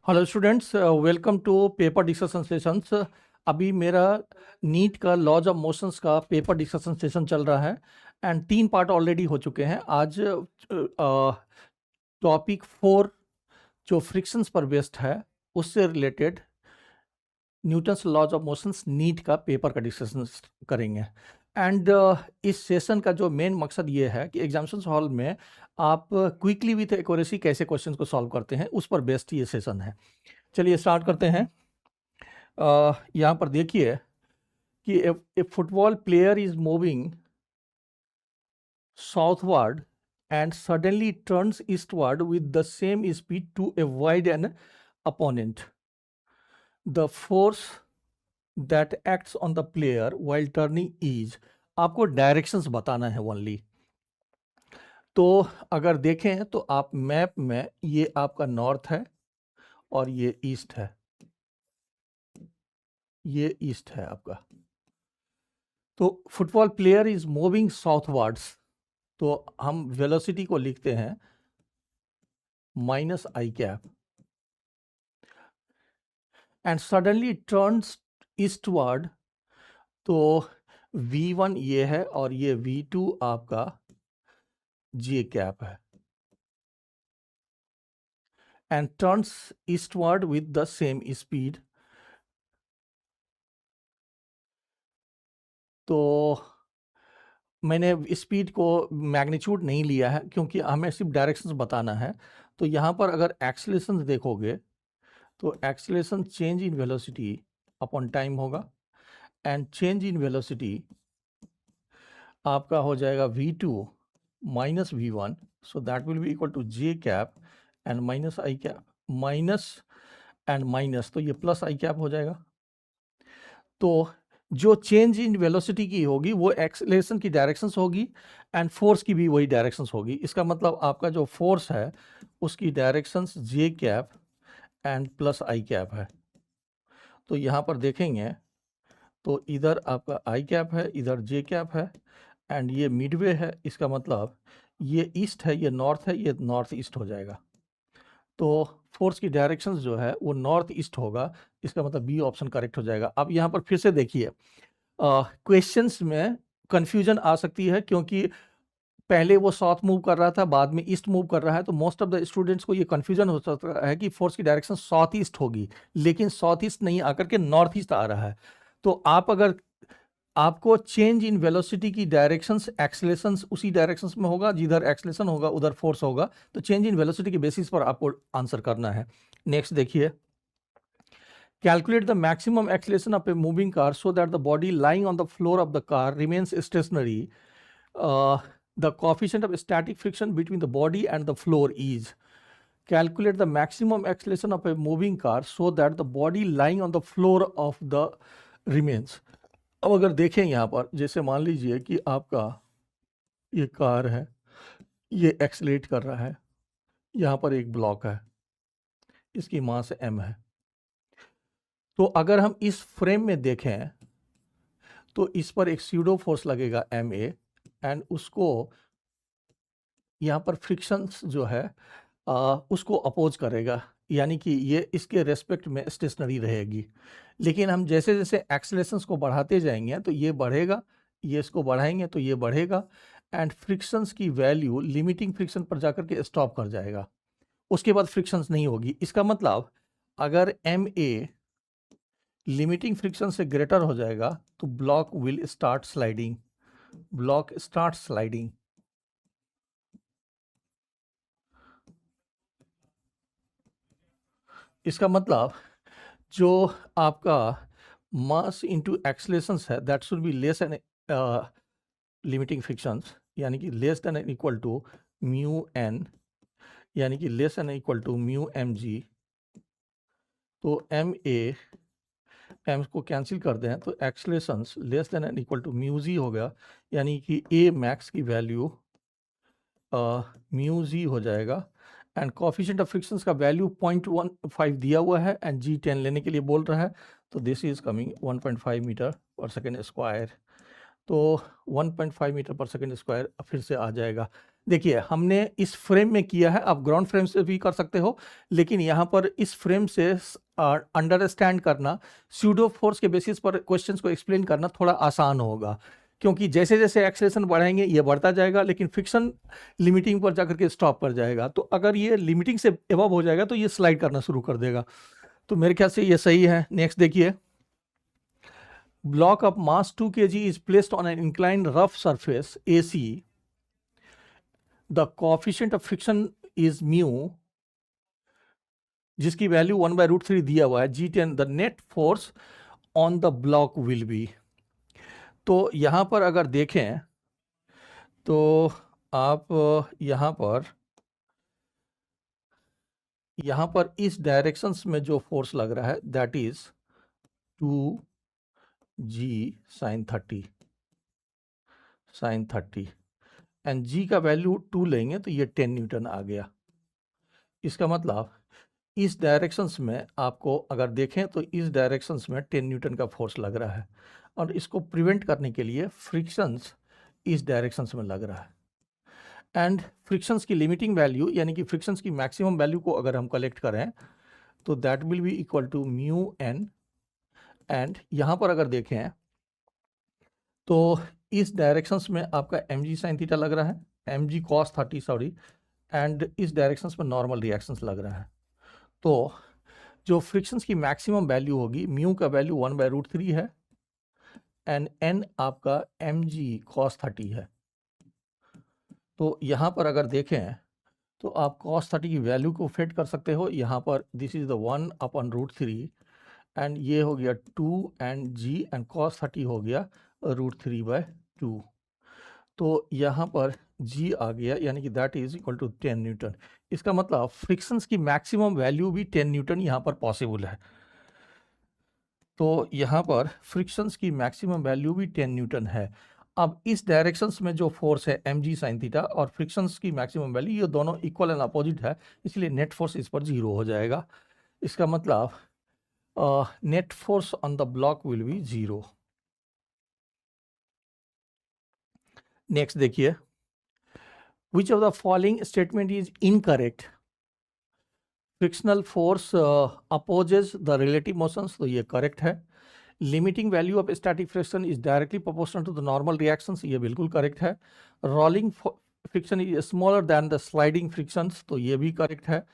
Hello students, welcome to paper discussion sessions. अभी मेरा NEET का लॉज ऑफ मोशंस का पेपर डिस्कशन सेशन चल रहा है एंड 3 पार्ट ऑलरेडी हो चुके हैं। आज टॉपिक 4 जो फ्रिक्शंस पर बेस्ड है उससे related Newton's laws of motions NEET का पेपर का डिस्कशन करेंगे। एंड इस सेशन का जो मेन मकसद ये है कि एग्जामिनेशन हॉल में आप क्विकली विथ एक्यूरेसी कैसे क्वेश्चंस को सॉल्व करते हैं, उस पर बेस्ड ये सेशन है। चलिए स्टार्ट करते हैं। यहाँ पर देखिए कि a football player is moving southward and suddenly turns eastward with the same speed to avoid an opponent. The force that acts on the player while turning is, आपको डायरेक्शंस बताना है ओनली। तो अगर देखें तो आप मैप में ये आपका नॉर्थ है और ये ईस्ट है, ये ईस्ट है आपका। तो football player is moving southwards, तो हम वेलोसिटी को लिखते हैं minus I cap, and suddenly turns eastward, तो v1 ये है और ये v2 आपका जे कैप है, and turns eastward with the same speed. तो मैंने स्पीड को मैग्नीट्यूड नहीं लिया है क्योंकि हमें सिर्फ डायरेक्शंस बताना है। तो यहाँ पर अगर एक्सेलरेशन देखोगे तो acceleration change in velocity upon time होगा, एंड चेंज इन वेलोसिटी आपका हो जाएगा v2 minus v1, so that will be equal to J cap and minus I cap, minus and minus, तो ये प्लस आई कैप हो जाएगा। तो जो चेंज इन वेलोसिटी की होगी वो एक्सेलरेशन की डायरेक्शंस होगी एंड फोर्स की भी वही डायरेक्शंस होगी। इसका मतलब आपका जो फोर्स है उसकी directions J cap and plus I cap है। तो यहाँ पर देखेंगे तो इधर आपका आई कैप है, इधर जे कैप है, एंड ये मिडवे है। इसका मतलब ये ईस्ट है, ये नॉर्थ है, ये नॉर्थ ईस्ट हो जाएगा। तो फोर्स की डायरेक्शंस जो है वो नॉर्थ ईस्ट होगा। इसका मतलब बी ऑप्शन करेक्ट हो जाएगा। अब यहाँ पर फिर से देखिए, क्वेश्चंस में कंफ्यूजन आ सकती है क्योंकि पहले वो साउथ मूव कर रहा था, बाद में ईस्ट मूव कर रहा है। तो मोस्ट ऑफ द स्टूडेंट्स को ये कंफ्यूजन हो सकता है कि फोर्स की डायरेक्शन साउथ ईस्ट होगी, लेकिन साउथ ईस्ट नहीं आकर के नॉर्थ ईस्ट आ रहा है। तो आप अगर आपको चेंज इन वेलोसिटी की डायरेक्शंस एक्सेलरेशंस उसी डायरेक्शंस में होगा, जिधर एक्सेलरेशन होगा उधर फोर्स होगा। तो चेंज इन वेलोसिटी के बेसिस पर आपको आंसर करना है। नेक्स्ट देखिए, calculate the maximum acceleration of a moving car so that the body lying on the floor of the car remains stationary. The coefficient of static friction between the body and the floor is. Calculate the maximum acceleration of a moving car so that the body lying on the floor of the remains. अब अगर देखें यहाँ पर, जैसे मान लीजिए कि आपका ये कार है, ये एक्सलेट कर रहा है, यहाँ पर एक ब्लॉक है, इसकी मास m है। तो अगर हम इस फ्रेम में देखें तो इस पर एक स्यूडो फोर्स लगेगा ma, एंड उसको यहाँ पर फ्रिक्शंस जो है उसको अपोज करेगा, यानी कि ये इसके रेस्पेक्ट में स्टेशनरी रहेगी। लेकिन हम जैसे जैसे एक्सेलरेशंस को बढ़ाते जाएंगे तो ये बढ़ेगा, ये इसको बढ़ाएंगे तो ये बढ़ेगा, एंड फ्रिक्शंस की वैल्यू लिमिटिंग फ्रिक्शन पर जाकर के स्टॉप कर जाएगा। उसके बाद फ्रिक्शंस नहीं होगी। इसका मतलब अगर ma लिमिटिंग फ्रिक्शन से ग्रेटर हो जाएगा तो block will start sliding, block start sliding. इसका मतलब जो आपका मास इनटू एक्सेलरेशंस है that should be less and limiting frictions, यानी कि less than and equal to mu N, यानी कि less and equal to mu M G. तो एम ए एम को कैंसिल कर दें तो accelerations less than and equal to mu G हो गया, यानी कि ए मैक्स की वैल्यू म्यू जी हो जाएगा, एंड कोफिशिएंट ऑफ फ्रिक्शंस का वैल्यू 0.15 दिया हुआ है एंड जी 10 लेने के लिए बोल रहा है। तो this is coming 1.5 metre per second square. तो 1.5 मीटर पर सेकेंड स्क्वायर फिर से आ जाएगा। देखिए हमने इस फ्रेम में किया है, आप ग्राउंड फ्रेम से भी कर सकते हो, लेकिन यहाँ पर इस फ्रेम से अंडरस्टैंड करना, स्यूडो फोर्स के बेसिस पर क्वेश्चंस को एक्सप्लेन करना थोड़ा आसान होगा, क्योंकि जैसे जैसे एक्सेलेरेशन बढ़ाएंगे ये बढ़ता जाएगा, लेकिन फ्रिक्शन लिमिटिंग पर जाकर के स्टॉप कर जाएगा। तो अगर ये लिमिटिंग से एबव हो जाएगा तो ये स्लाइड करना शुरू कर देगा। तो मेरे ख्याल से ये सही है। नेक्स्ट देखिए, block of mass 2 kg is placed on an inclined rough surface AC. The coefficient of friction is mu, जिसकी वैल्यू 1/√3 दिया हुआ है, G10. The net force on the block will B. तो यहाँ पर अगर देखें तो आप यहाँ पर इस डायरेक्शंस में जो फोर्स लग रहा है that is 2G sin 30 and G का वैल्यू 2 लेंगे तो ये 10 न्यूटन आ गया। इसका मतलब इस डायरेक्शंस में आपको अगर देखें तो इस डायरेक्शंस में 10 न्यूटन का फोर्स लग रहा है, और इसको प्रिवेंट करने के लिए फ्रिक्शंस इस डायरेक्शंस में लग रहा है। एंड फ्रिक्शंस की लिमिटिंग वैल्यू यानी कि फ्रिक्शंस की मैक्सिमम वैल्यू को अगर हम कलेक्ट करें तो that will be equal to mu N. And यहाँ पर अगर देखें तो इस डायरेक्शंस में आपका mg sin थीटा लग रहा है, mg cos 30 सॉरी, एंड इस डायरेक्शंस में नॉर्मल रिएक्शंस लग रहा है। तो जो फ्रिक्शंस की मैक्सिमम वैल्यू होगी, म्यू का वैल्यू 1/√3 है एंड एन आपका mg cos 30 है। तो यहाँ पर अगर देखें तो आप cos 30 की वैल्यू को फिट कर सकते हो यहाँ पर, दिस इज द 1/√3 एंड ये हो गया 2 एंड g एंड cos 30 हो गया √3/2। तो यहाँ पर g आ गया, यानी कि that is equal to 10 newton. इसका मतलब फ्रिक्शंस की मैक्सिमम वैल्यू भी 10 न्यूटन यहाँ पर पॉसिबल है। तो यहाँ पर फ्रिक्शंस की मैक्सिमम वैल्यू भी 10 न्यूटन है। अब इस डायरेक्शंस में जो फोर्स है mg sin थीटा और फ्रिक्शंस की मैक्सिमम वैल्यू, ये दोनों इक्वल एंड अपोजिट है, इसलिए नेट फोर्स इस पर 0 हो जाएगा। इसका मतलब net force on the block will be 0। Next देखिए, which of the following statement is incorrect? Frictional force opposes the relative motions, तो ये करेक्ट है। Limiting value of static friction is directly proportional to the normal reactions, ये बिल्कुल correct है। Rolling friction is smaller than the sliding frictions, तो ये भी correct है।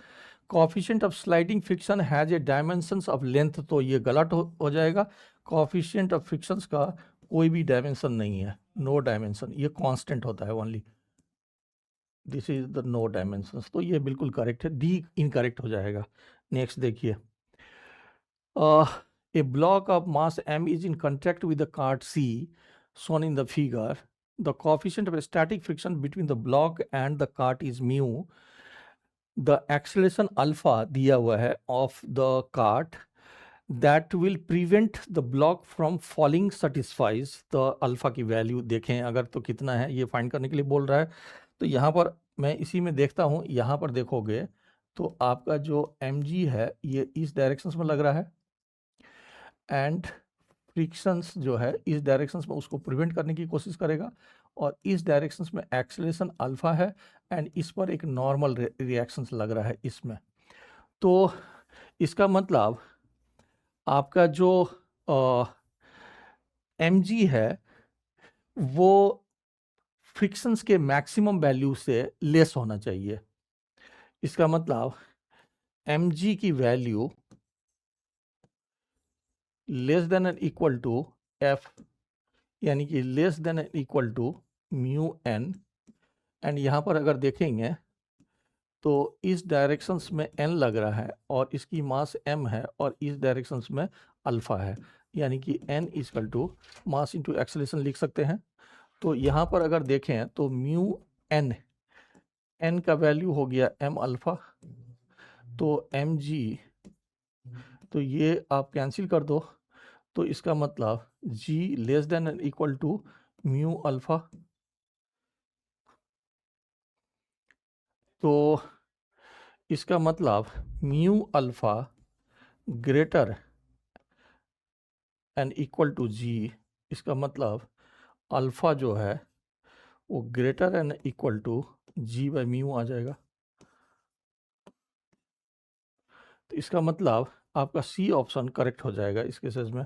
Coefficient of sliding friction has a dimensions of length, तो ये गलत हो जाएगा। कोएफिशिएंट ऑफ फ्रिक्शंस का कोई भी डायमेंशन नहीं है, नो डायमेंशन, ये कांस्टेंट होता है only, this is the no dimensions, तो ये बिल्कुल करेक्ट है, डी इनकरेक्ट हो जाएगा। नेक्स्ट देखिए, a block of mass m is in contact with the cart C shown in the figure. The coefficient of static friction between the block and the cart is mu. The acceleration alpha दिया हुआ है of the cart that will prevent the block from falling satisfies the alpha की value देखें अगर तो कितना है, ये फाइंड करने के लिए बोल रहा है। तो यहाँ पर मैं इसी में देखता हूँ, यहाँ पर देखोगे तो आपका जो mg है ये इस डायरेक्शंस में लग रहा है एंड फ्रिक्शंस जो है इस डायरेक्शंस में उसको प्रिवेंट करने की कोशिश करेगा, और इस डायरेक्शंस में एक्सेलरेशन अल्फा है एंड इस पर एक नॉर्मल रिएक्शंस लग रहा है इसमें। तो इसका मतलब आपका जो mg है वो फ्रिक्शंस के मैक्सिमम वैल्यू से लेस होना चाहिए। इसका मतलब mg की value less than and equal to f, यानी कि less than and equal to mu N. And यहाँ पर अगर देखेंगे तो इस डायरेक्शंस में n लग रहा है और इसकी मास m है और इस डायरेक्शंस में अल्फा है, यानी कि n equal to mass into acceleration लिख सकते हैं। तो यहाँ पर अगर देखें तो म्यू n का वैल्यू हो गया m अल्फा, तो mg, तो ये आप कैंसिल कर दो, तो इसका मतलब g less than and equal to mu alpha. तो इसका मतलब mu alpha greater and equal to G, इसका मतलब अल्फा जो है वो greater and equal to g/μ आ जाएगा। तो इसका मतलब आपका सी ऑप्शन करेक्ट हो जाएगा इस केसेस में।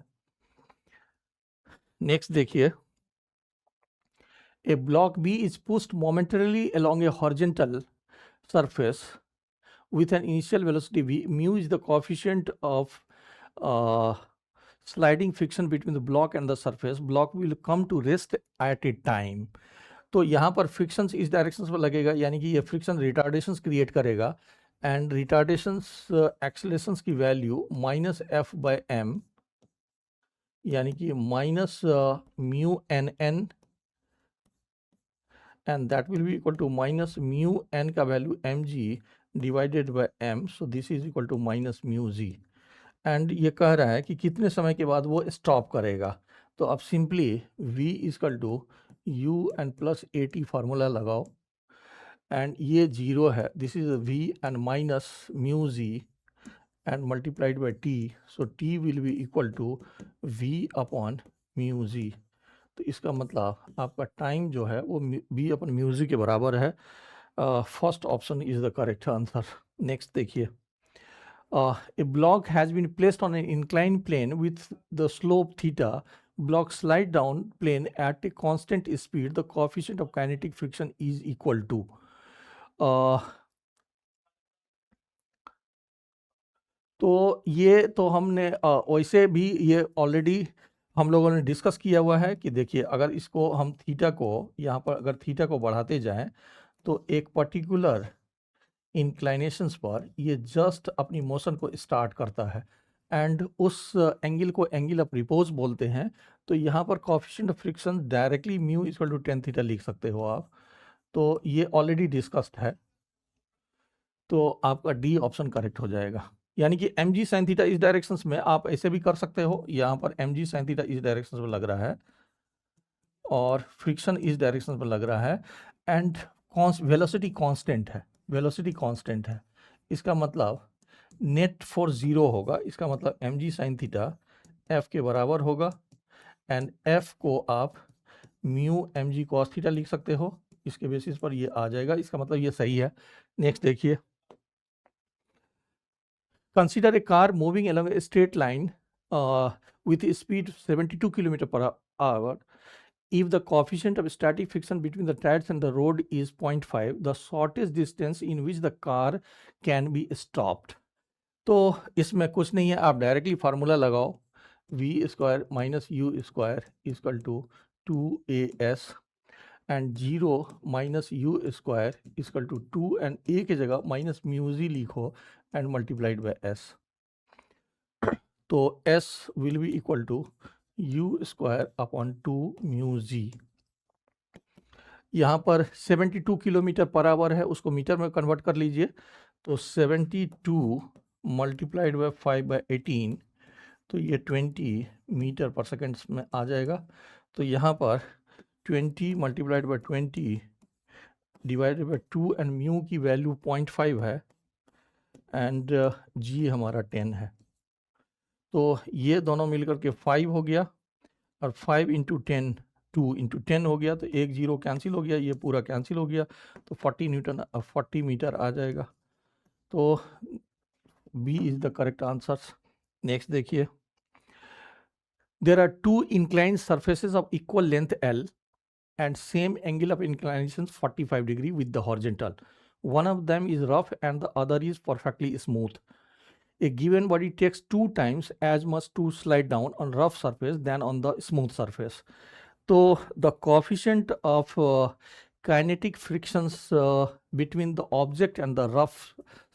नेक्स्ट देखिए, a block B is pushed momentarily along a horizontal surface with an initial velocity v. Mu is the coefficient of sliding friction between the block and the surface. Block will come to rest at a time. तो यहाँ पर friction इस direction पर लगेगा, यानी कि ये friction रिटार्डेशंस create करेगा, एंड रिटार्डेशंस एक्सेलरेशंस की वैल्यू -f/m, यानी कि -μnn, and that will be equal to -μn का value mg divided by m, so this is equal to -μg। And ये कह रहा है कि कितने समय के बाद वो स्टॉप करेगा। तो अब simply v equal to u and plus at formula लगाओ, एंड ये 0 है, this is v and minus μg and multiplied by t, so t will be equal to v upon μg। तो इसका मतलब आपका टाइम जो है वो बी अपन म्यूजिक के बराबर है। First option is the correct answer. Next देखिए, a block has been placed on an incline plane with the slope theta, block slide down plane at a constant speed, the coefficient of kinetic friction is equal to. तो ये तो हमने वैसे भी ये already हम लोगों ने डिस्कस किया हुआ है कि देखिए, अगर इसको हम थीटा को यहाँ पर अगर थीटा को बढ़ाते जाएं तो एक पर्टिकुलर इंक्लाइनेशंस पर ये जस्ट अपनी मोशन को स्टार्ट करता है, एंड उस एंगल को एंगल ऑफ रिपोज बोलते हैं। तो यहाँ पर coefficient of friction directly mu equal to tan theta लिख सकते हो आप। तो ये ऑलरेडी डिस्कस्ड है, तो आपका डी ऑप्शन करेक्ट हो जाएगा। यानी कि mg sin थीटा इस डायरेक्शंस में आप ऐसे भी कर सकते हो, यहाँ पर mg sin थीटा इस डायरेक्शन में लग रहा है और फ्रिक्शन इस डायरेक्शन में लग रहा है, एंड वेलोसिटी कांस्टेंट है, वेलोसिटी कांस्टेंट है। इसका मतलब नेट फोर्स 0 होगा, इसका मतलब mg sin थीटा f के बराबर होगा, एंड f को आप म्यू mg cos थीटा लिख सकते हो, इसके बेसिस पर ये आ जाएगा। इसका मतलब ये सही है। नेक्स्ट देखिए, consider a car moving along a straight line with a speed 72 km per hour. If the coefficient of static friction between the tires and the road is 0.5, the shortest distance in which the car can be stopped. तो इसमें कुछ नहीं है, आप directly formula लगाओ, v square minus u square equal to 2as, and 0 minus u square equal to 2, and a की जगह minus mu g लिखो एंड मल्टीप्लाइड बाय s। तो s will be equal to u square upon 2 mu G. यहाँ पर 72 kilometre per hour है, उसको metre में convert कर लीजिए। तो 72 मल्टीप्लाइड बाय 5/18, तो ये 20 मीटर पर सेकेंड में आ जाएगा। तो यहाँ पर 20 multiplied by 20 divided by 2, and mu की वैल्यू 0.5 है, एंड जी हमारा 10 है। तो ये दोनों मिलकर के 5 हो गया, और 5 इंटू 10 2 इंटू 10 हो गया, तो एक जीरो कैंसिल हो गया, ये पूरा कैंसिल हो गया, तो 40 मीटर आ जाएगा। तो B is the correct answer. Next देखिए, there are two inclined surfaces of equal length L and same angle of inclination 45 degree with the horizontal. One of them is rough and the other is perfectly smooth. A given body takes 2 times as much to slide down on rough surface than on the smooth surface. So the coefficient of kinetic frictions between the object and the rough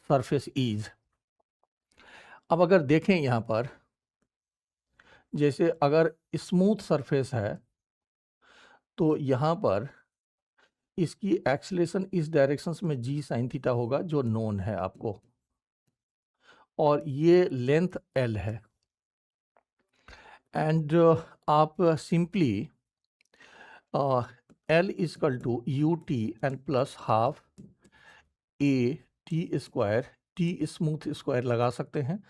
surface is. अब अगर देखें यहाँ पर, जैसे अगर smooth surface है तो यहाँ पर इसकी एक्सेलरेशन इस डायरेक्शन में g sin थीटा होगा, जो नोन है आपको, और ये लेंथ l है, एंड आप simply l equal to U T and plus half a t square t smooth square लगा सकते हैं।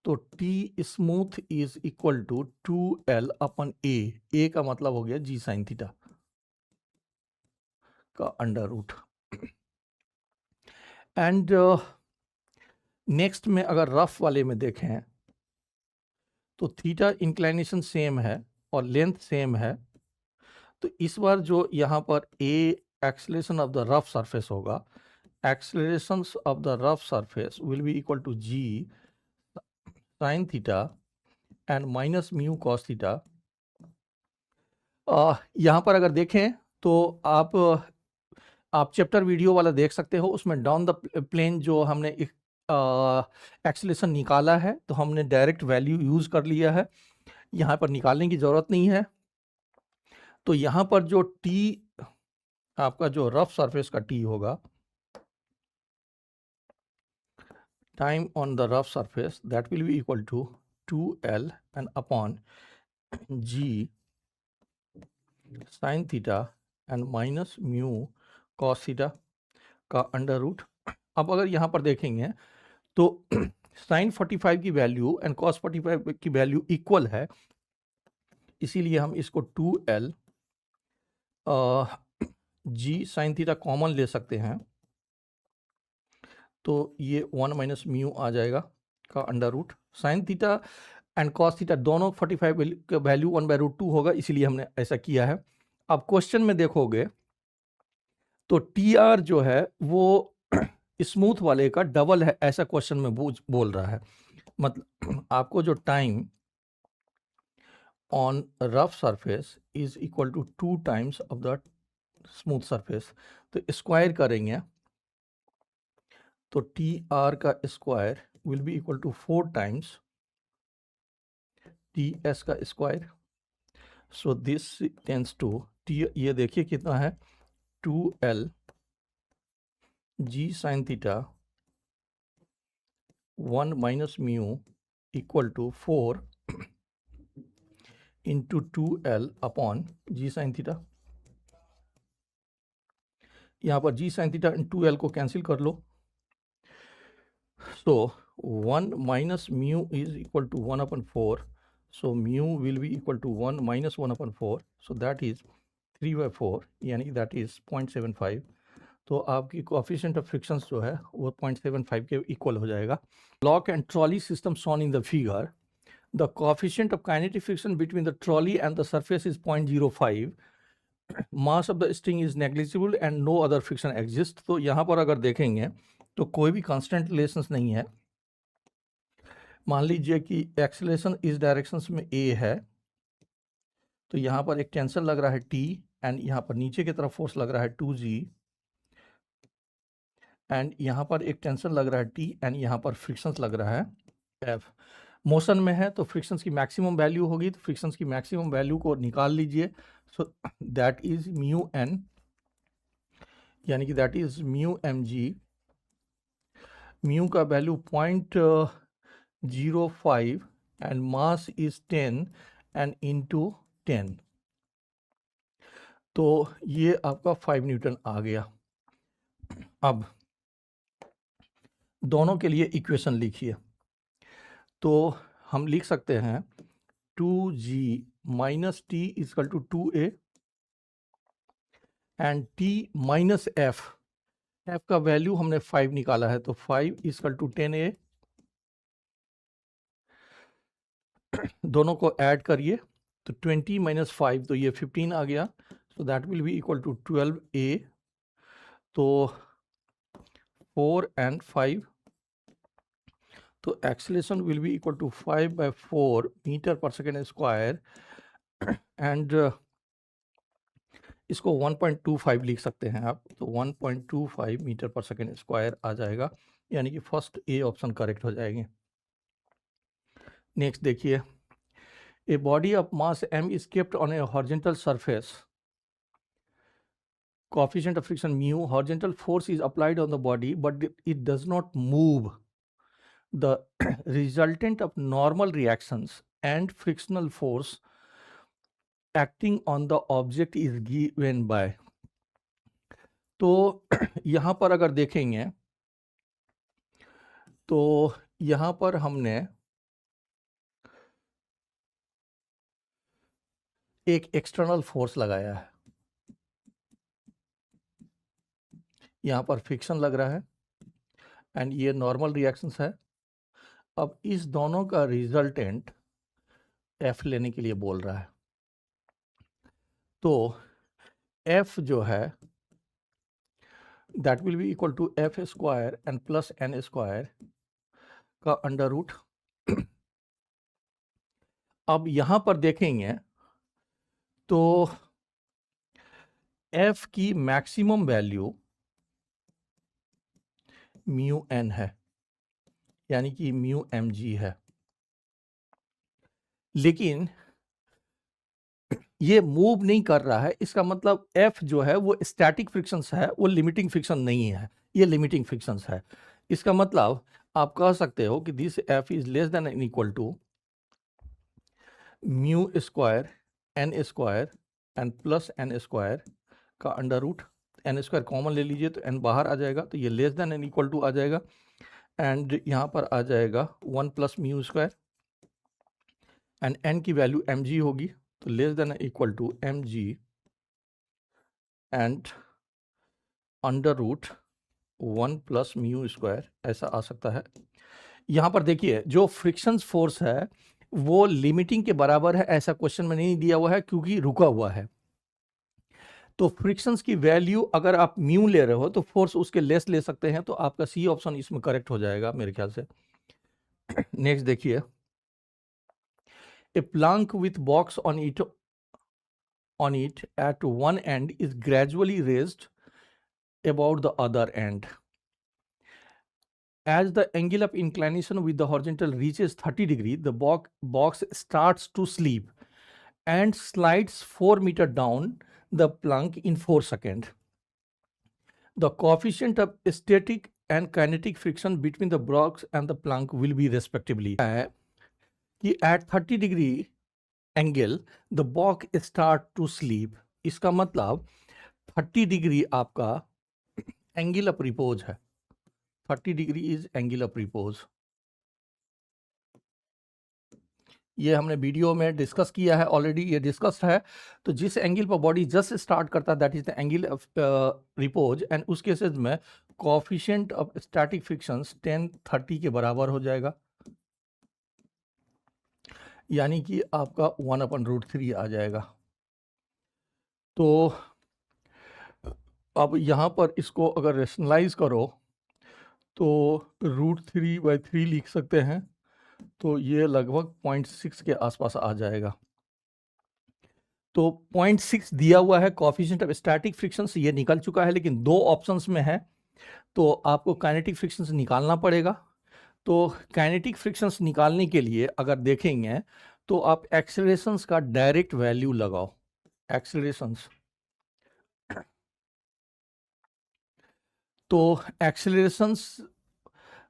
तो t smooth is equal to 2l upon a का मतलब हो गया g sin थीटा का अंडर रूट। एंड नेक्स्ट में अगर रफ वाले में देखें तो थीटा इंक्लाइनेशन सेम है और लेंथ सेम है, तो इस बार जो यहाँ पर a acceleration of the rough surface होगा, acceleration of the rough surface will be equal to G sine theta and minus mu cos theta. यहाँ पर अगर देखें तो आप चैप्टर वीडियो वाला देख सकते हो, उसमें डाउन द प्लेन जो हमने एक्सेलरेशन निकाला है तो हमने डायरेक्ट वैल्यू यूज़ कर लिया है, यहाँ पर निकालने की ज़रूरत नहीं है। तो यहाँ पर जो टी आपका जो रफ सरफेस का टी होगा, time on the rough surface, that will be equal to 2L and upon G sine theta and minus mu cos theta का अंडर रूट। अब अगर यहाँ पर देखेंगे तो साइन 45 की वैल्यू एंड कॉस 45 की वैल्यू इक्वल है, इसीलिए हम इसको 2L G sine theta common ले सकते हैं, तो ये 1 माइनस म्यू आ जाएगा का under root. Sine theta and cos theta दोनों 45 का वैल्यू 1/√2 होगा, इसीलिए हमने ऐसा किया है। अब क्वेश्चन में देखोगे तो टी आर जो है वो स्मूथ वाले का डबल है, ऐसा क्वेश्चन में बोल रहा है। मतलब आपको जो time on rough surface is equal to 2 times of the smooth surface, तो स्क्वायर करेंगे तो टी आर का square will be equal to 4 times T S का square. So this tends to T, ये देखिए कितना है 2L G sine theta 1 minus mu equal to 4 into 2L upon G sine theta. यहाँ पर जी साइन थीटा एंड 2L को cancel कर लो, so 1 minus mu is equal to 1/4, so mu will be equal to 1 minus 1/4, so that is 3/4, यानी that is 0.75। तो आपकी coefficient of frictions जो है वो 0.75 के इक्वल हो जाएगा। Block and trolley system shown in the figure, the coefficient of kinetic friction between the trolley and the surface is 0.05, mass of the string is negligible and no other friction exist. तो यहाँ पर अगर देखेंगे तो कोई भी constant relations नहीं है। मान लीजिए कि एक्सेलरेशन इस डायरेक्शंस में ए है, तो यहाँ पर एक टेंशन लग रहा है टी एंड यहाँ पर नीचे की तरफ फोर्स लग रहा है 2G एंड यहाँ पर एक टेंशन लग रहा है टी एंड यहाँ पर फ्रिक्शंस लग रहा है F। मोशन में है तो फ्रिक्शंस की मैक्सिमम वैल्यू होगी, तो फ्रिक्शंस की मैक्सिमम वैल्यू को निकाल लीजिए। So that is mu N, यानी कि that is mu mg। Mu का value 0.05 and mass is 10 and into 10, तो ये आपका 5 न्यूटन आ गया। अब दोनों के लिए इक्वेशन लिखिए, तो हम लिख सकते हैं 2G minus T equal to 2A and T minus F, F का वैल्यू हमने 5 निकाला है, तो 5 इजकल टू 10A। दोनों को ऐड करिए तो 20 माइनस 5, तो ये 15 आ गया, so that will be equal to 12A। तो 4 एंड 5, तो acceleration will be equal to 5/4 metre per second square and इसको 1.25 लिख सकते हैं आप, तो 1.25 मीटर पर सेकेंड स्क्वायर आ जाएगा, यानी कि फर्स्ट ए ऑप्शन करेक्ट हो जाएंगे। नेक्स्ट देखिए, a body of mass m is kept on A horizontal surface, coefficient of friction mu, horizontal force is applied on the body but it does not move. The resultant of normal reactions and frictional force acting on the object is given by। तो यहाँ पर अगर देखेंगे तो यहाँ पर हमने एक एक्सटर्नल फोर्स लगाया है, यहाँ पर फ्रिक्शन लग रहा है एंड ये नॉर्मल रिएक्शंस है। अब इस दोनों का रिजल्टेंट एफ लेने के लिए बोल रहा है। तो एफ जो है that will be equal to F square and plus N square का अंडर रूट। अब यहां पर देखेंगे तो एफ की मैक्सिमम वैल्यू म्यू एन है, यानी कि म्यू एम जी है, लेकिन ये मूव नहीं कर रहा है। इसका मतलब एफ जो है वो स्टैटिक फ्रिक्शंस है, वो लिमिटिंग फ्रिक्शन नहीं है, ये लिमिटिंग फ्रिक्शंस है। इसका मतलब आप कह सकते हो कि this F is less than and equal to mu square and plus N square का under root. N square common ले लीजिए तो एन बाहर आ जाएगा, तो ये less than and equal to आ जाएगा, एंड यहाँ पर आ जाएगा 1 plus mu square, and N की वैल्यू एम जी होगी, तो less than equal to M G and under root 1 plus mu square, ऐसा आ सकता है। यहाँ पर देखिए जो फ्रिक्शन फोर्स है वो लिमिटिंग के बराबर है, ऐसा क्वेश्चन में नहीं दिया हुआ है क्योंकि रुका हुआ है। तो फ्रिक्शंस की वैल्यू अगर आप म्यू ले रहे हो तो फोर्स उसके लेस ले सकते हैं, तो आपका सी ऑप्शन इसमें करेक्ट हो जाएगा मेरे ख्याल से। नेक्स्ट देखिए, a plank with box on it at one end is gradually raised about the other end. As the angle of inclination with the horizontal reaches 30 degree, the box starts to slip and slides 4 meter down the plank in 4 seconds. The coefficient of static and kinetic friction between the box and the plank will be respectively. कि at 30 degree angle the box start to slip, इसका मतलब 30 degree आपका angle of repose है। 30 degree is angle of repose. ये हमने video में discuss किया है ऑलरेडी, ये डिस्कस्ड है। तो जिस एंगल पर बॉडी जस्ट स्टार्ट करता है that is the angle of repose, and उस केसेस में कोएफिशिएंट ऑफ स्टैटिक फ्रिक्शंस 10/30 के बराबर हो जाएगा, यानी कि आपका 1/√3 आ जाएगा। तो अब यहाँ पर इसको अगर रेशनलाइज करो तो √3/3 लिख सकते हैं, तो ये लगभग 0.6 के आसपास आ जाएगा। तो 0.6 दिया हुआ है कोएफिशिएंट ऑफ स्टैटिक फ्रिक्शंस, ये निकल चुका है, लेकिन दो ऑप्शंस में है तो आपको काइनेटिक फ्रिक्शंस निकालना पड़ेगा। तो काइनेटिक फ्रिक्शंस निकालने के लिए अगर देखेंगे तो आप एक्सेलरेशंस का डायरेक्ट वैल्यू लगाओ। एक्सेलरेशंस, तो एक्सेलरेशंस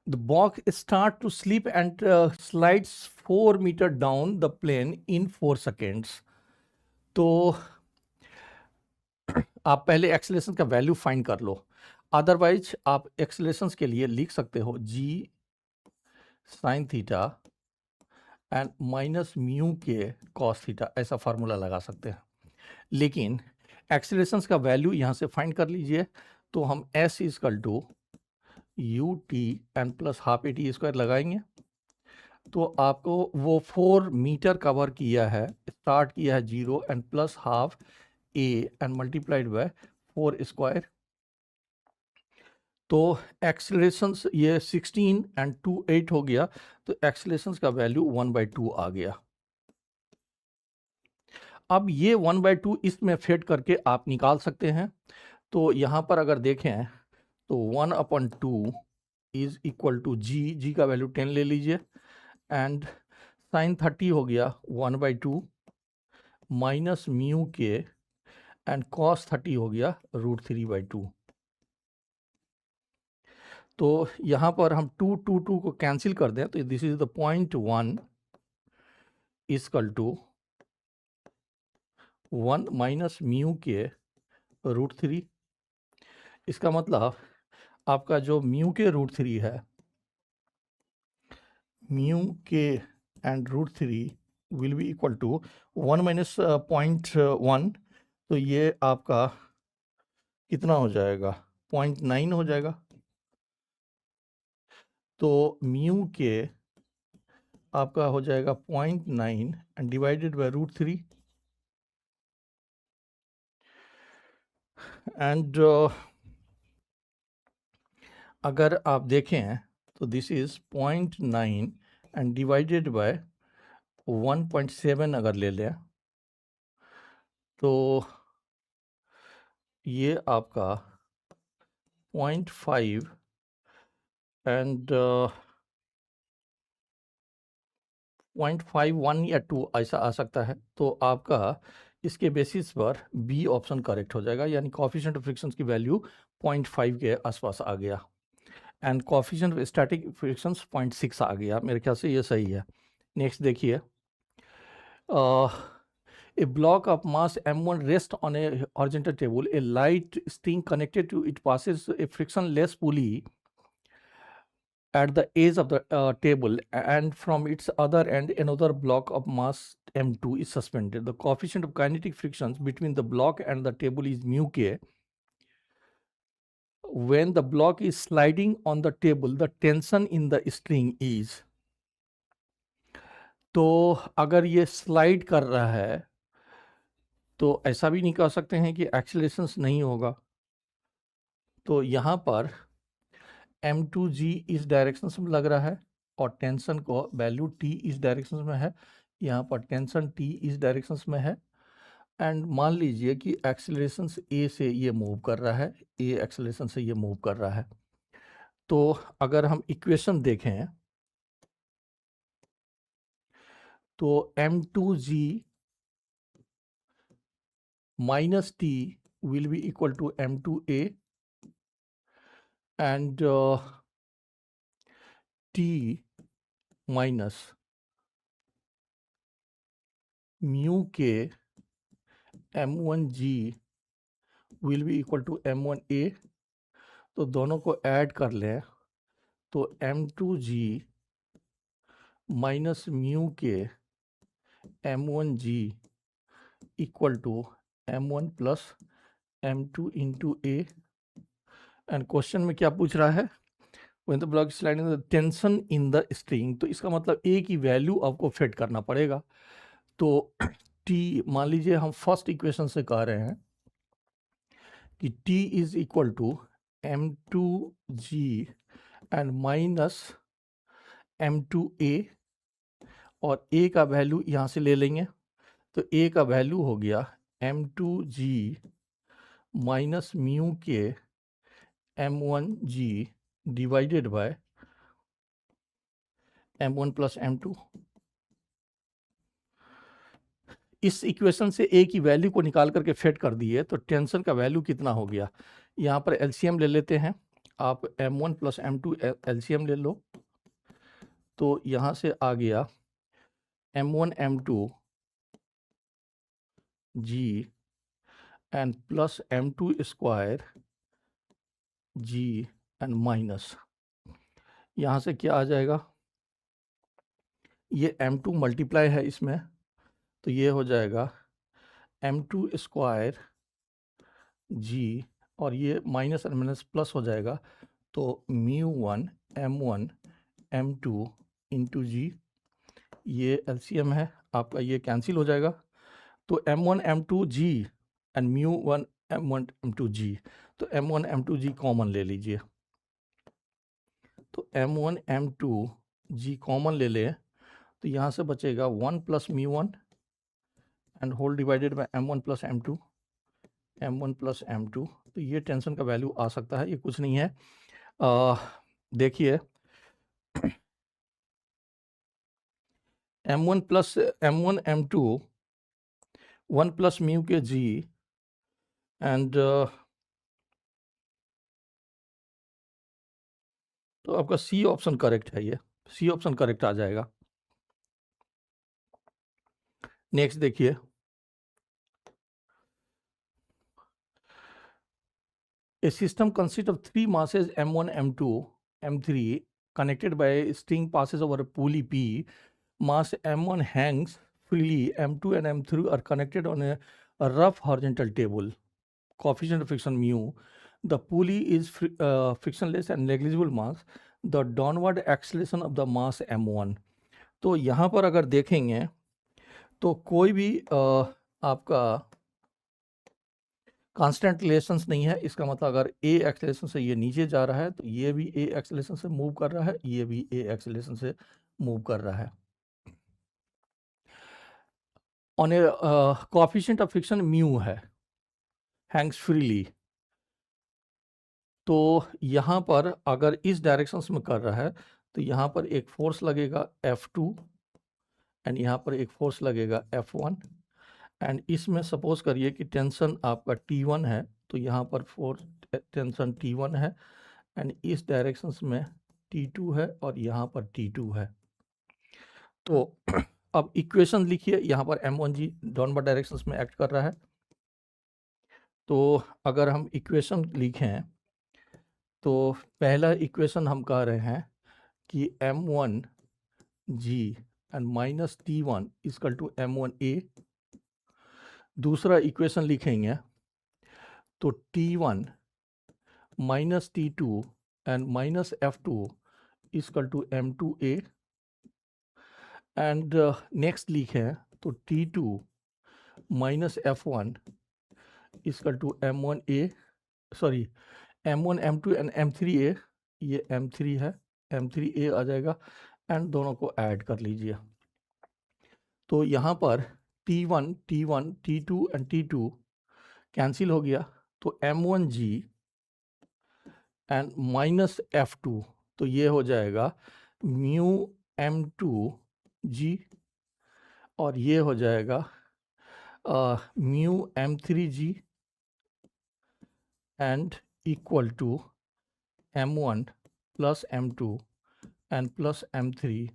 the box start to slip and slides 4 meter down the plane in 4 seconds. तो आप पहले एक्सेलरेशन का वैल्यू फाइंड कर लो, अदरवाइज आप एक्सेलरेशन के लिए लिख सकते हो g sin theta and minus mu के कॉस थीटा, ऐसा फार्मूला लगा सकते हैं। लेकिन एक्सेलरेशन का वैल्यू यहाँ से फाइंड कर लीजिए, तो हम s equal to U T N plus half A T square लगाएंगे, तो आपको वो 4 मीटर कवर किया है, स्टार्ट किया है 0 and plus half A and multiplied bye 4 square. तो एक्सेलरेशंस ये 16 एंड 2 8 हो गया, तो एक्सेलरेशंस का वैल्यू 1/2 आ गया। अब ये 1/2 इसमें फिट करके आप निकाल सकते हैं। तो यहाँ पर अगर देखें तो 1/2 इज इक्वल टू जी का वैल्यू 10 ले लीजिए, एंड साइन 30 हो गया 1/2 minus mu K and cos 30 हो गया √3/2। तो यहाँ पर हम 2 को कैंसिल कर दें, तो this is the 0.1 equal to 1 minus mu K √3। इसका मतलब आपका जो म्यू के √3 है, mu K and √3 will be equal to 1 minus 0.1, तो ये आपका कितना हो जाएगा, 0.9 हो जाएगा। तो म्यू के आपका हो जाएगा 0.9 एंड डिवाइडेड बाय √3 एंड अगर आप देखें तो this is 0.9 and divided by 1.7 अगर ले लें तो ये आपका 0.5 एंड 0.51 या 2 ऐसा आ सकता है। तो आपका इसके बेसिस पर बी ऑप्शन करेक्ट हो जाएगा, यानी कोएफिशिएंट ऑफ फ्रिक्शंस की वैल्यू 0.5 के आसपास आ गया and coefficient of static frictions 0.6 आ गया। मेरे ख्याल से ये सही है। नेक्स्ट देखिए, a block of mass m1 rests on a horizontal table. A light string connected to it passes a frictionless pulley at the edge of the table, and from its other end another block of mass m2 is suspended. The coefficient of kinetic frictions between the block and the table is mu k. When the block is sliding on the table, the tension in the string is. तो अगर ये slide कर रहा है तो ऐसा भी नहीं कह सकते हैं कि एक्सेलरेशंस नहीं होगा। तो यहाँ पर m2g इस डायरेक्शन में लग रहा है और टेंशन को वैल्यू t इस डायरेक्शन में है, यहाँ पर टेंशन t इस डायरेक्शन में है एंड मान लीजिए कि एक्सेलरेशन a से ये मूव कर रहा है, a एक्सेलरेशन से ये मूव कर रहा है। तो अगर हम इक्वेशन देखें तो m2g minus t will be equal to m2a and t minus mu k m1g will be equal to m1a। तो दोनों को ऐड कर लें तो m2g minus mu K m1g equal to m1 plus m2 into A. And question में क्या पूछ रहा है, when the block sliding the tension in the string, तो इसका मतलब ए की वैल्यू आपको फिट करना पड़ेगा। तो टी मान लीजिए हम फर्स्ट इक्वेशन से कह रहे हैं कि T is equal to m2g and minus m2a और a का वैल्यू यहाँ से ले लेंगे तो a का वैल्यू हो गया m2g minus mu K m1g divided by m1 plus m2। इस इक्वेशन से a की वैल्यू को निकाल करके फिट कर दिए तो टेंशन का वैल्यू कितना हो गया, यहाँ पर एलसीएम ले लेते हैं। आप m1 प्लस m2 एलसीएम ले लो तो यहाँ से आ गया m1 m2 g and plus m2 square g and minus यहाँ से क्या आ जाएगा, ये m2 मल्टीप्लाई है इसमें तो ये हो जाएगा m2 स्क्वायर g और ये माइनस एंड माइनस प्लस हो जाएगा तो μ1 m1 m2 इंटू जी, ये एलसीएम है आपका, ये कैंसिल हो जाएगा तो m1 m2 g and μ1 m1 m2 g, तो m1 m2 g कॉमन ले लीजिए। तो m1 m2 g कॉमन ले लें तो यहाँ से बचेगा 1 plus μ1 and whole divided by m1 plus m2 m1 plus m2। तो ये टेंशन का वैल्यू आ सकता है, ये कुछ नहीं है। देखिए m1 plus m1 m2 1 plus mu के g एंड तो आपका सी ऑप्शन करेक्ट है, ये सी ऑप्शन करेक्ट आ जाएगा। नेक्स्ट देखिए, a system consists of three masses m1 m2 m3 connected by a string passes over a pulley p. Mass m1 hangs freely, m2 and m3 are connected on a rough horizontal table. Coefficient of friction mu. The pulley is frictionless and negligible mass. The downward acceleration of the mass m1। तो यहाँ पर अगर देखेंगे तो कोई भी आपका constant relations नहीं है। इसका मतलब अगर a एक्सेलरेशन से ये नीचे जा रहा है तो ये भी a एक्सेलरेशन से मूव कर रहा है, ये भी a एक्सेलरेशन से मूव कर रहा है। On A coefficient of friction mu है, हैंग्स फ्रीली। तो यहाँ पर अगर इस डायरेक्शंस में कर रहा है तो यहाँ पर एक फोर्स लगेगा F2 एंड यहाँ पर एक फोर्स लगेगा F1 एंड इसमें सपोज करिए कि टेंशन आपका T1 है तो यहाँ पर फोर्स टेंशन T1 है एंड इस डायरेक्शंस में T2 है और यहाँ पर T2 है। तो अब इक्वेशन लिखिए, यहाँ पर m1g डाउनवर्ड डायरेक्शंस में एक्ट कर रहा है। तो अगर हम इक्वेशन लिखें तो पहला इक्वेशन हम कह रहे हैं कि m1g and minus T1 equal to m1a। दूसरा इक्वेशन लिखेंगे तो T1 minus T2 and minus F2 equal to m2a and next लिखें तो T2 minus F1 equal to m1a, sorry m1 m2 and m3a, ये m3 है, m3a आ जाएगा and दोनों को ऐड कर लीजिए। तो यहाँ पर T1 T2 and T2 cancel हो गया तो m1g एंड माइनस F2 तो ये हो जाएगा म्यू m2g और ये हो जाएगा mu m3g and equal to m1 plus m2 and plus m3a।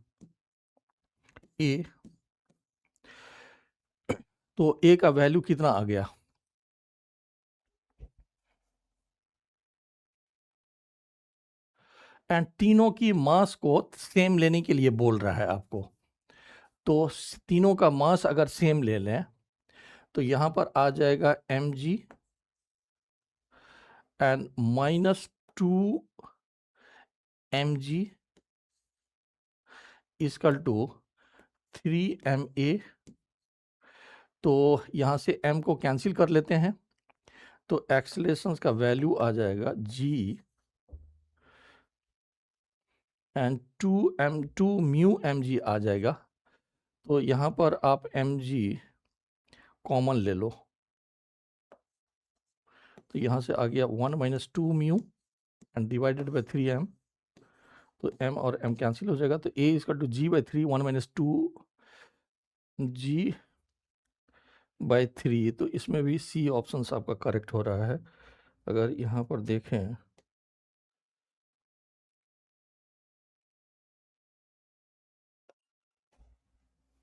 तो a का वैल्यू कितना आ गया? एंड तीनों की मास को सेम लेने के लिए बोल रहा है आपको। तो तीनों का मास अगर सेम ले लें तो यहाँ पर आ जाएगा mg and minus 2 mg equal to 3 ma। तो यहाँ से m को कैंसिल कर लेते हैं तो एक्सेलरेशन का वैल्यू आ जाएगा g एंड 2 म्यू mg आ जाएगा। तो यहाँ पर आप mg कॉमन ले लो तो यहाँ से आ गया 1 minus 2 mu and divided by 3m। तो m और m कैंसिल हो जाएगा तो a equal to g by 3 1 minus 2 g by 3। तो इसमें भी C ऑप्शन आपका करेक्ट हो रहा है। अगर यहाँ पर देखें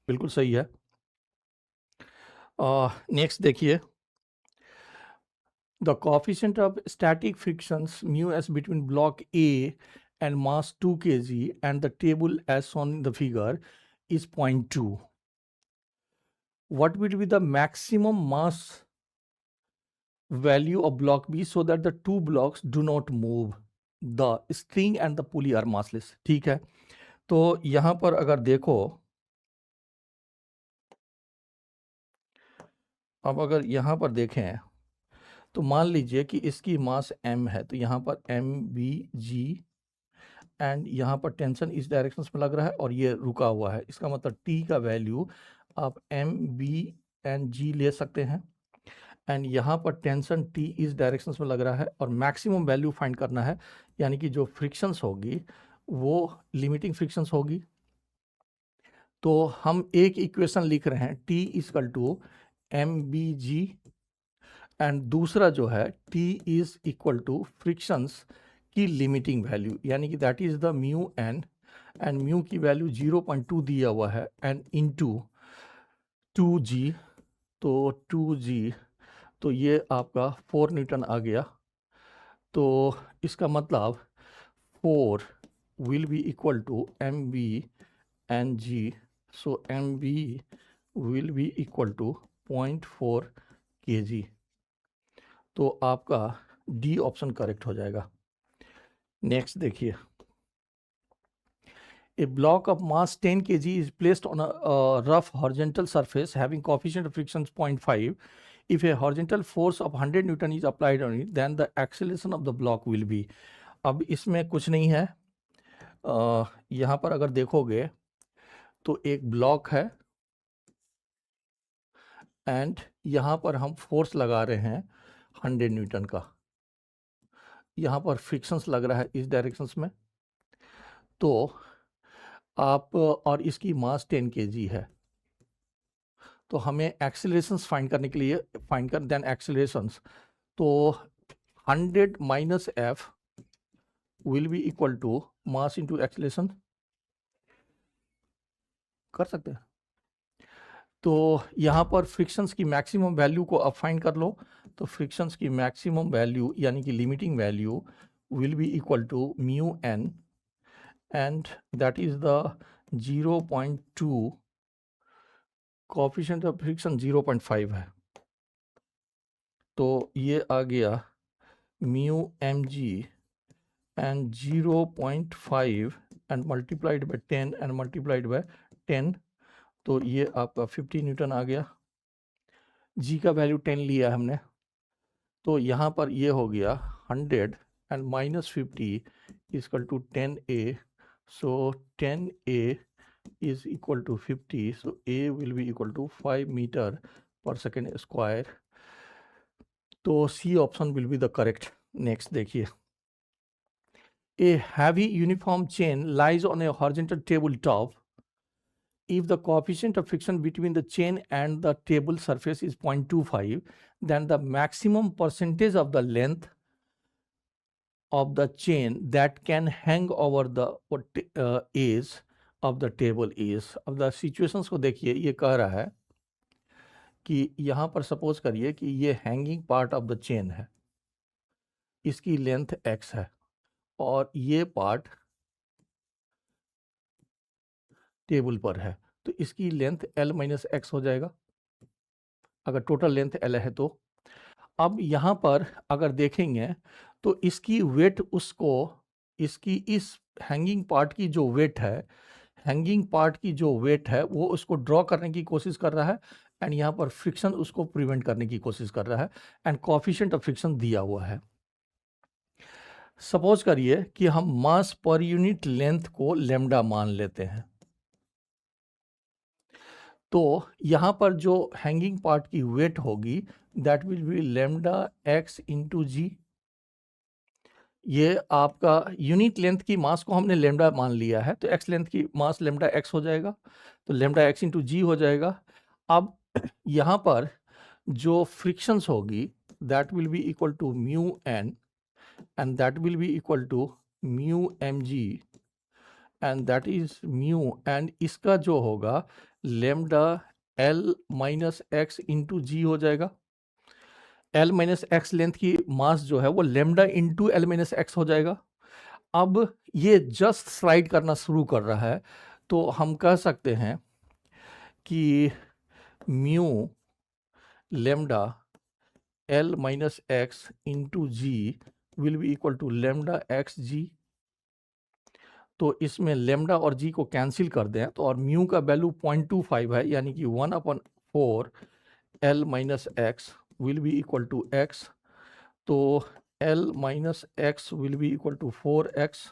बिल्कुल सही है। नेक्स्ट देखिए, the coefficient of static frictions mu S between block A and mass 2 kg and the table as shown in the figure is 0.2. What will be the maximum mass value of block B so that the two blocks do not move? The string and the pulley are massless. ठीक है, तो यहाँ पर अगर देखो, अब अगर यहाँ पर देखें तो मान लीजिए कि इसकी मास m है तो यहाँ पर mBg एंड यहाँ पर टेंशन इस डायरेक्शन में लग रहा है और ये रुका हुआ है। इसका मतलब t का वैल्यू आप mb एंड g ले सकते हैं एंड यहाँ पर टेंशन t इस डायरेक्शन में लग रहा है और मैक्सिमम वैल्यू फाइंड करना है, यानी कि जो फ्रिक्शंस होगी वो लिमिटिंग फ्रिक्शंस होगी। तो हम एक इक्वेशन लिख रहे हैं t इक्वल टू mBg एंड दूसरा जो है t is equal to frictions की लिमिटिंग वैल्यू, यानी कि that is the mu N and mu की वैल्यू 0.2 दिया हुआ है एंड इनटू 2g। तो 2g तो ये आपका 4 न्यूटन आ गया। तो इसका मतलब 4 will be equal to mb and g। So mb will be equal to 0.4 kg। तो आपका डी ऑप्शन करेक्ट हो जाएगा। नेक्स्ट देखिए, A block of mass 10 kg is placed on a rough horizontal surface having coefficient of friction 0.5. If a horizontal force of 100 Newton is applied on it, then the acceleration of the block will be. अब इसमें कुछ नहीं है, यहाँ पर अगर देखोगे तो एक ब्लॉक है एंड यहाँ पर हम फोर्स लगा रहे हैं 100 न्यूटन का, यहाँ पर फ्रिक्शंस लग रहा है इस डायरेक्शंस में, तो आप और इसकी मास 10 kg है, तो हमें एक्सेलरेशंस फाइंड करने के लिए फाइंड कर देन एक्सेलरेशंस, तो 100 minus F will be equal to mass into acceleration, कर सकते हैं। तो यहाँ पर फ्रिक्शंस की मैक्सिमम वैल्यू को आप फाइंड कर लो, तो फ्रिक्शंस की मैक्सिमम वैल्यू यानी कि limiting value will be equal to mu N and that is the 0.2, coefficient of friction 0.5 है, तो ये आ गया mu M G and 0.5 and multiplied by 10 and multiplied by 10, तो ये आपका 50 न्यूटन आ गया। जी का वैल्यू 10 लिया है हमने, तो यहाँ पर ये हो गया 100 and minus 50 equal to 10a, so 10a is equal to 50, so a will be equal to 5 meter per second square, तो C option will be the correct। next देखिए, a heavy uniform chain lies on a horizontal tabletop. If the coefficient of friction between the chain and the table surface is 0.25, then the maximum percentage of the length of the chain that can hang over the edge of the table is। अब the situations को देखिए, ये कह रहा है कि यहाँ पर सपोज करिए कि ये hanging part of the chain है, इसकी लेंथ x है और ये पार्ट टेबल पर है, तो इसकी लेंथ l माइनस एक्स हो जाएगा अगर टोटल लेंथ l है तो। अब यहाँ पर अगर देखेंगे तो इसकी वेट उसको, इसकी इस हैंगिंग पार्ट की जो वेट है, हैंगिंग पार्ट की जो वेट है वो उसको ड्रॉ करने की कोशिश कर रहा है एंड यहाँ पर फ्रिक्शन उसको प्रिवेंट करने की कोशिश कर रहा है एंड कोएफिशिएंट ऑफ फ्रिक्शन दिया हुआ है। सपोज करिए कि हम मास पर यूनिट लेंथ को लेमडा मान लेते हैं, तो यहाँ पर जो हैंगिंग पार्ट की वेट होगी that will be lambda X into G. ये आपका यूनिट लेंथ की मास को हमने लेमडा मान लिया है, तो एक्स लेंथ की मास लेमडा एक्स हो जाएगा, तो लेमडा एक्स इंटू जी हो जाएगा। अब यहाँ पर जो फ्रिक्शंस होगी that will be equal to mu N and that will be equal to mu mg and that is mu, and इसका जो होगा lambda l minus X into G हो जाएगा। l माइनस एक्स लेंथ की मास जो है वो lambda into l minus x हो जाएगा। अब ये जस्ट स्लाइड करना शुरू कर रहा है, तो हम कह सकते हैं कि mu lambda l minus X into G will be equal to lambda X G. तो इसमें लेमडा और जी को कैंसिल कर दें तो और म्यू का वैल्यू 0.25 है, यानी कि 1/4 l minus X will be equal to X, तो l minus X will be equal to 4x,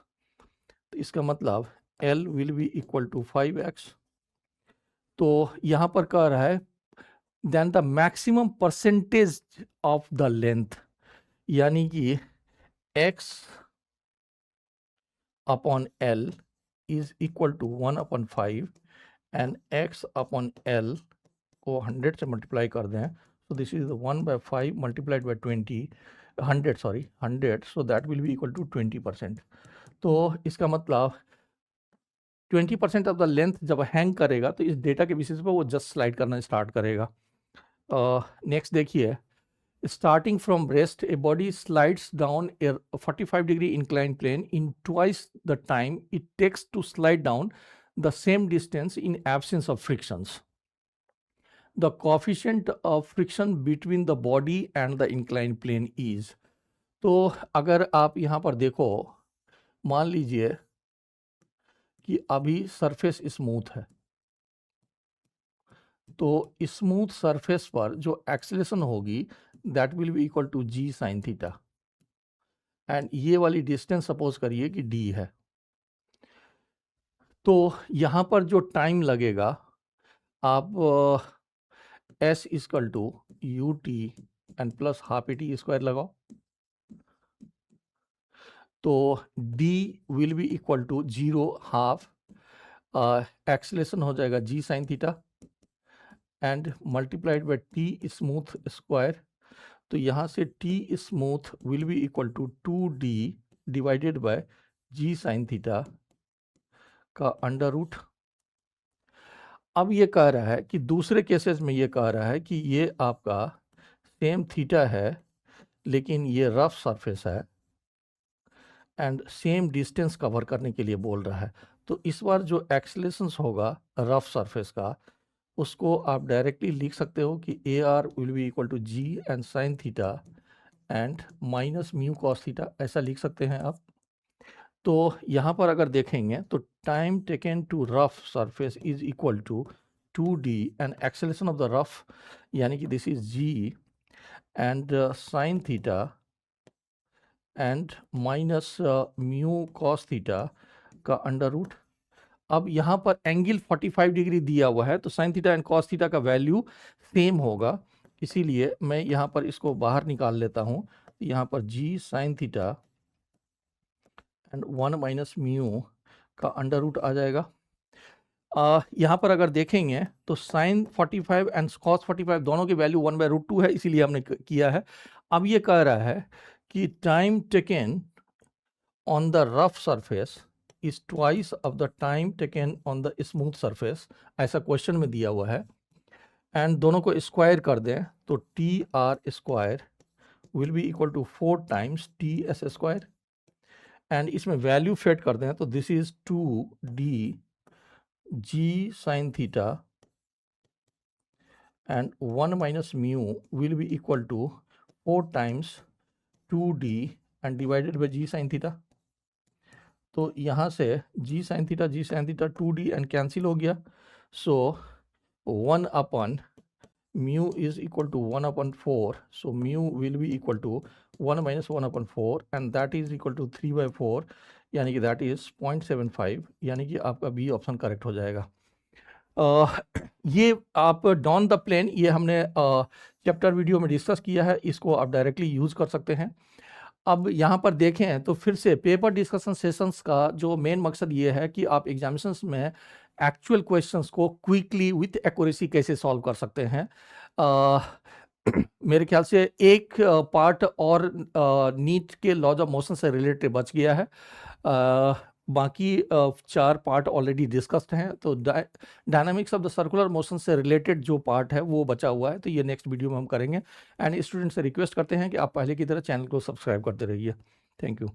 तो इसका मतलब l will be equal to 5x। तो यहाँ पर कह रहा है then the maximum percentage of the length, यानी कि x upon L is equal to 1/5 and x upon L को 100 से मल्टीप्लाई कर दें, so this is the 1/5 multiplied by 100, so that will be equal to 20%। तो इसका मतलब 20% ऑफ द लेंथ जब हैंग करेगा तो इस डेटा के बेसिस पे वो जस्ट स्लाइड करना स्टार्ट करेगा। नेक्स्ट देखिए, starting from rest, a body slides down a 45-degree inclined plane in twice the time it takes to slide down the same distance in absence of frictions. The coefficient of friction between the body and the inclined plane is। तो अगर आप यहाँ पर देखो, मान लीजिए कि अभी सरफेस स्मूथ है, तो स्मूथ सरफेस पर जो एक्सेलेरेशन होगी that will be equal to G sine theta, and ये वाली डिस्टेंस सपोज करिए कि डी है। तो यहाँ पर जो टाइम लगेगा आप S equal to U T and plus half A T square लगाओ, तो d will be equal to 0 half acceleration हो जाएगा g sine theta and multiplied by t smooth square, तो यहाँ से t smooth will be equal to 2d divided by g sine theta का under root. अब ये कह रहा है कि दूसरे केसेस में ये कह रहा है कि ये आपका सेम थीटा है लेकिन ये रफ सरफेस है एंड सेम डिस्टेंस कवर करने के लिए बोल रहा है। तो इस बार जो एक्सेलेरेशन होगा रफ सरफेस का, उसको आप डायरेक्टली लिख सकते हो कि A R will be equal to G and sine theta and minus mu cos theta, ऐसा लिख सकते हैं आप। तो यहाँ पर अगर देखेंगे तो time taken to rough surface is equal to 2d and acceleration of the rough यानी कि this is g and sine theta and minus mu cos theta का अंडर रूट। अब यहाँ पर एंगल 45 डिग्री दिया हुआ है, तो sign theta and cos theta का वैल्यू सेम होगा, इसीलिए मैं यहाँ पर इसको बाहर निकाल लेता हूँ। यहाँ पर g sine theta and 1 minus mu का अंडर रूट आ जाएगा। यहाँ पर अगर देखेंगे तो साइन 45 एंड कॉस 45 दोनों की वैल्यू 1/√2 है, इसीलिए हमने किया है। अब ये कह रहा है कि time taken on the rough surface is twice of the time taken on the smooth surface, ऐसा क्वेश्चन में दिया हुआ है। एंड दोनों को स्क्वायर कर दें तो T R square will be equal to 4 times T S square, and इसमें वैल्यू फिट कर दें तो this is 2d g sine theta and 1 minus mu will be equal to 4 times 2d and divided by g sin theta। तो यहाँ से g sin theta 2d and cancel हो गया, so 1 upon mu is equal to 1 upon 4, so mu will be equal to 1 minus 1 upon 4 and that is equal to 3/4, यानी कि that is 0.75, यानी कि आपका बी ऑप्शन करेक्ट हो जाएगा। ये आप डॉन द प्लेन, ये हमने चैप्टर वीडियो में डिस्कस किया है, इसको आप डायरेक्टली यूज़ कर सकते हैं। अब यहाँ पर देखें तो फिर से पेपर डिस्कशन सेशंस का जो मेन मकसद ये है कि आप एग्जामिनेशंस में एक्चुअल क्वेश्चंस को क्विकली विथ एक्यूरेसी कैसे सॉल्व कर सकते हैं। मेरे ख्याल से एक पार्ट और नीट के लॉज ऑफ मोशन से रिलेटेड बच गया है, बाकी 4 पार्ट ऑलरेडी डिस्कस्ड हैं। तो dynamics of the circular motion से रिलेटेड जो पार्ट है वो बचा हुआ है, तो ये नेक्स्ट वीडियो में हम करेंगे। एंड स्टूडेंट से रिक्वेस्ट करते हैं कि आप पहले की तरह चैनल को सब्सक्राइब करते रहिए। Thank you.